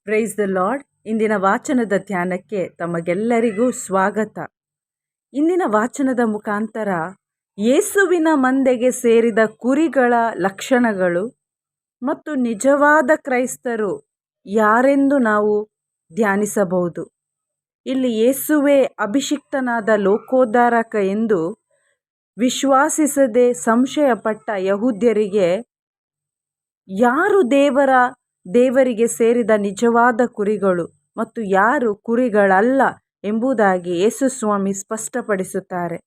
Price the lord. ಇಂದಿನ ವಾಚನದ ಧ್ಯಾನಕ್ಕೆ ತಮಗೆಲ್ಲರಿಗೂ ಸ್ವಾಗತ. ಇಂದಿನ ವಾಚನದ ಮುಖಾಂತರ ಯೇಸುವಿನ ಮಂದೆಗೆ ಸೇರಿದ ಕುರಿಗಳ ಲಕ್ಷಣಗಳು ಮತ್ತು ನಿಜವಾದ ಕ್ರೈಸ್ತರು ಯಾರೆಂದು ನಾವು ಧ್ಯಾನಿಸಬಹುದು. ಇಲ್ಲಿ ಯೇಸುವೇ ಅಭಿಷಿಕ್ತನಾದ ಲೋಕೋದ್ಧಾರಕ ಎಂದು ವಿಶ್ವಾಸಿಸದೆ ಸಂಶಯಪಟ್ಟ ಯಹೂದ್ಯರಿಗೆ ಯಾರು ದೇವರಿಗೆ ಸೇರಿದ ನಿಜವಾದ ಕುರಿಗಳು ಮತ್ತು ಯಾರು ಕುರಿಗಳಲ್ಲ ಎಂಬುದಾಗಿ ಯೇಸು ಸ್ವಾಮಿ ಸ್ಪಷ್ಟಪಡಿಸುತ್ತಾರೆ.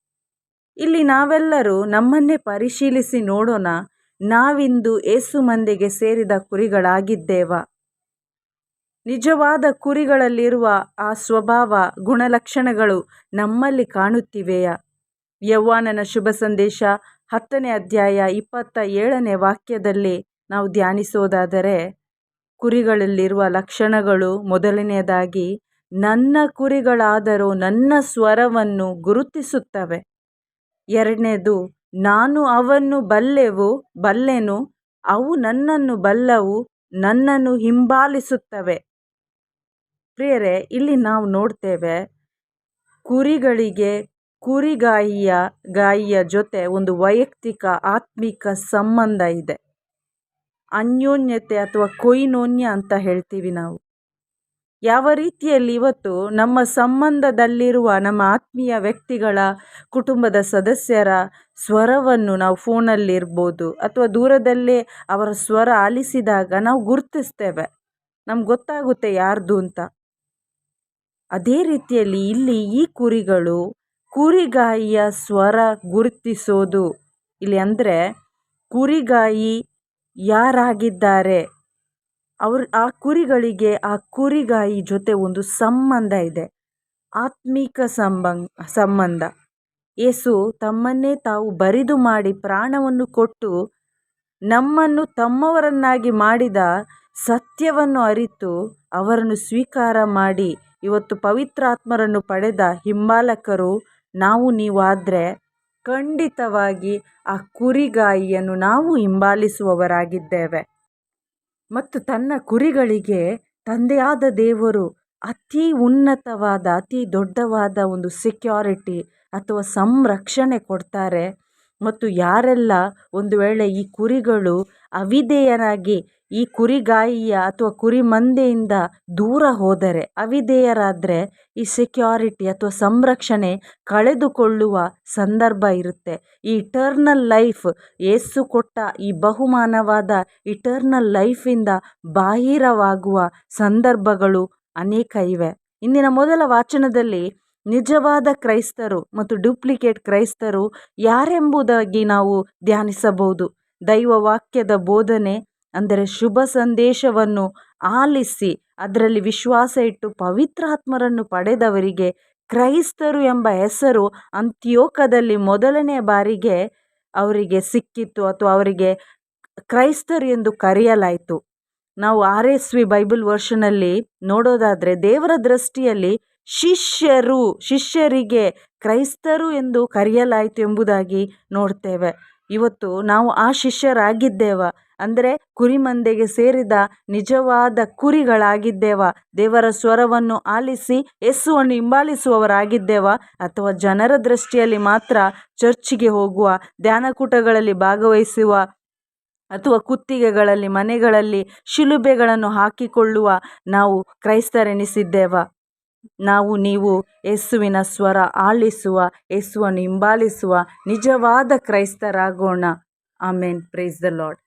ಇಲ್ಲಿ ನಾವೆಲ್ಲರೂ ನಮ್ಮನ್ನೇ ಪರಿಶೀಲಿಸಿ ನೋಡೋಣ. ನಾವಿಂದು ಯೇಸು ಮಂದೆಗೆ ಸೇರಿದ ಕುರಿಗಳಾಗಿದ್ದೇವಾ? ನಿಜವಾದ ಕುರಿಗಳಲ್ಲಿರುವ ಆ ಸ್ವಭಾವ ಗುಣಲಕ್ಷಣಗಳು ನಮ್ಮಲ್ಲಿ ಕಾಣುತ್ತಿವೆಯಾ? ಯೌವಾನನ ಶುಭ ಸಂದೇಶ 10ನೇ ಅಧ್ಯಾಯ 27ನೇ ವಾಕ್ಯದಲ್ಲಿ ನಾವು ಧ್ಯಾನಿಸೋದಾದರೆ, ಕುರಿಗಳಲ್ಲಿರುವ ಲಕ್ಷಣಗಳು ಮೊದಲನೆಯದಾಗಿ, ನನ್ನ ಕುರಿಗಳಾದರೂ ನನ್ನ ಸ್ವರವನ್ನು ಗುರುತಿಸುತ್ತವೆ. ಎರಡನೇದು, ನಾನು ಅವನ್ನು ಬಲ್ಲೆನು, ಅವು ನನ್ನನ್ನು ಬಲ್ಲವು, ನನ್ನನ್ನು ಹಿಂಬಾಲಿಸುತ್ತವೆ. ಪ್ರಿಯರೇ, ಇಲ್ಲಿ ನಾವು ನೋಡ್ತೇವೆ ಕುರಿಗಳಿಗೆ ಗಾಯಿಯ ಜೊತೆ ಒಂದು ವೈಯಕ್ತಿಕ ಆತ್ಮಿಕ ಸಂಬಂಧ ಇದೆ. ಅನ್ಯೋನ್ಯತೆ ಅಥವಾ ಕೊಯ್ನೋನ್ಯ ಅಂತ ಹೇಳ್ತೀವಿ ನಾವು. ಯಾವ ರೀತಿಯಲ್ಲಿ ಇವತ್ತು ನಮ್ಮ ಸಂಬಂಧದಲ್ಲಿರುವ ನಮ್ಮ ಆತ್ಮೀಯ ವ್ಯಕ್ತಿಗಳ ಕುಟುಂಬದ ಸದಸ್ಯರ ಸ್ವರವನ್ನು ನಾವು ಫೋನಲ್ಲಿರ್ಬೋದು ಅಥವಾ ದೂರದಲ್ಲೇ ಅವರ ಸ್ವರ ಆಲಿಸಿದಾಗ ನಾವು ಗುರುತಿಸ್ತೇವೆ, ನಮ್ಗೆ ಗೊತ್ತಾಗುತ್ತೆ ಯಾರ್ದು ಅಂತ. ಅದೇ ರೀತಿಯಲ್ಲಿ ಇಲ್ಲಿ ಈ ಕುರಿಗಳು ಕುರಿಗಾಯಿಯ ಸ್ವರ ಗುರುತಿಸೋದು ಇಲ್ಲಿ ಅಂದರೆ ಕುರಿಗಾಯಿ ಯಾರಾಗಿದ್ದಾರೆ, ಆ ಕುರಿಗಳಿಗೆ ಆ ಕುರಿಗಾಯಿ ಜೊತೆ ಒಂದು ಸಂಬಂಧ ಇದೆ, ಆತ್ಮಿಕ ಸಂಬಂಧ. ಯೇಸು ತಮ್ಮನ್ನೇ ತಾವು ಬರಿದು ಮಾಡಿ ಪ್ರಾಣವನ್ನು ಕೊಟ್ಟು ನಮ್ಮನ್ನು ತಮ್ಮವರನ್ನಾಗಿ ಮಾಡಿದ ಸತ್ಯವನ್ನು ಅರಿತು ಅವರನ್ನು ಸ್ವೀಕಾರ ಮಾಡಿ ಇವತ್ತು ಪವಿತ್ರಾತ್ಮರನ್ನು ಪಡೆದ ಹಿಂಬಾಲಕರು ನೀವು ಆದರೆ ಖಂಡಿತವಾಗಿ ಆ ಕುರಿಗಾಯಿಯನ್ನು ನಾವು ಹಿಂಬಾಲಿಸುವವರಾಗಿದ್ದೇವೆ. ಮತ್ತು ತನ್ನ ಕುರಿಗಳಿಗೆ ತಂದೆಯಾದ ದೇವರು ಅತಿ ಉನ್ನತವಾದ ಅತಿ ದೊಡ್ಡವಾದ ಒಂದು ಸೆಕ್ಯೂರಿಟಿ ಅಥವಾ ಸಂರಕ್ಷಣೆ ಕೊಡ್ತಾರೆ. ಮತ್ತು ಯಾರೆಲ್ಲ ಒಂದು ವೇಳೆ ಈ ಕುರಿಗಳು ಅವಿಧೇಯರಾಗಿ ಈ ಕುರಿಗಾಯಿಯ ಅಥವಾ ಕುರಿ ಮಂದೆಯಿಂದ ದೂರ ಹೋದರೆ, ಅವಿಧೇಯರಾದರೆ ಈ ಸೆಕ್ಯೂರಿಟಿ ಅಥವಾ ಸಂರಕ್ಷಣೆ ಕಳೆದುಕೊಳ್ಳುವ ಸಂದರ್ಭ ಇರುತ್ತೆ. ಈ ಇಟರ್ನಲ್ ಲೈಫ್, ಯೇಸು ಕೊಟ್ಟ ಈ ಬಹುಮಾನವಾದ ಇಟರ್ನಲ್ ಲೈಫಿಂದ ಬಾಹಿರವಾಗುವ ಸಂದರ್ಭಗಳು ಅನೇಕ ಇವೆ. ಇಂದಿನ ಮೊದಲ ವಾಚನದಲ್ಲಿ ನಿಜವಾದ ಕ್ರೈಸ್ತರು ಮತ್ತು ಡೂಪ್ಲಿಕೇಟ್ ಕ್ರೈಸ್ತರು ಯಾರೆಂಬುದಾಗಿ ನಾವು ಧ್ಯಾನಿಸಬಹುದು. ದೈವ ವಾಕ್ಯದ ಬೋಧನೆ ಅಂದರೆ ಶುಭ ಸಂದೇಶವನ್ನು ಆಲಿಸಿ ಅದರಲ್ಲಿ ವಿಶ್ವಾಸ ಇಟ್ಟು ಪವಿತ್ರಾತ್ಮರನ್ನು ಪಡೆದವರಿಗೆ ಕ್ರೈಸ್ತರು ಎಂಬ ಹೆಸರು ಅಂತಿಯೋಕದಲ್ಲಿ ಮೊದಲನೇ ಬಾರಿಗೆ ಅವರಿಗೆ ಸಿಕ್ಕಿತ್ತು ಅಥವಾ ಅವರಿಗೆ ಕ್ರೈಸ್ತರು ಎಂದು ಕರೆಯಲಾಯಿತು. ನಾವು RSV ಬೈಬಲ್ ವರ್ಷನಲ್ಲಿ ನೋಡೋದಾದರೆ ದೇವರ ದೃಷ್ಟಿಯಲ್ಲಿ ಶಿಷ್ಯರಿಗೆ ಕ್ರೈಸ್ತರು ಎಂದು ಕರೆಯಲಾಯಿತು ಎಂಬುದಾಗಿ ನೋಡ್ತೇವೆ. ಇವತ್ತು ನಾವು ಆ ಶಿಷ್ಯರಾಗಿದ್ದೇವ ಅಂದರೆ ಕುರಿಮಂದೆಗೆ ಸೇರಿದ ನಿಜವಾದ ಕುರಿಗಳಾಗಿದ್ದೇವ? ದೇವರ ಸ್ವರವನ್ನು ಆಲಿಸಿ ಯೇಸುವನ್ನು ಹಿಂಬಾಲಿಸುವವರಾಗಿದ್ದೇವ? ಅಥವಾ ಜನರ ದೃಷ್ಟಿಯಲ್ಲಿ ಮಾತ್ರ ಚರ್ಚಿಗೆ ಹೋಗುವ, ಧ್ಯಾನಕೂಟಗಳಲ್ಲಿ ಭಾಗವಹಿಸುವ ಅಥವಾ ಕುತ್ತಿಗೆಗಳಲ್ಲಿ ಮನೆಗಳಲ್ಲಿ ಶಿಲುಬೆಗಳನ್ನು ಹಾಕಿಕೊಳ್ಳುವ ನಾವು ಕ್ರೈಸ್ತರೆನಿಸಿದ್ದೇವ? ನೀವು ಯೇಸುವಿನ ಸ್ವರ ಆಲಿಸುವ, ಯೇಸುವನ್ನು ಹಿಂಬಾಲಿಸುವ ನಿಜವಾದ ಕ್ರೈಸ್ತರಾಗೋಣ. ಆಮೇನ್. Praise the lord.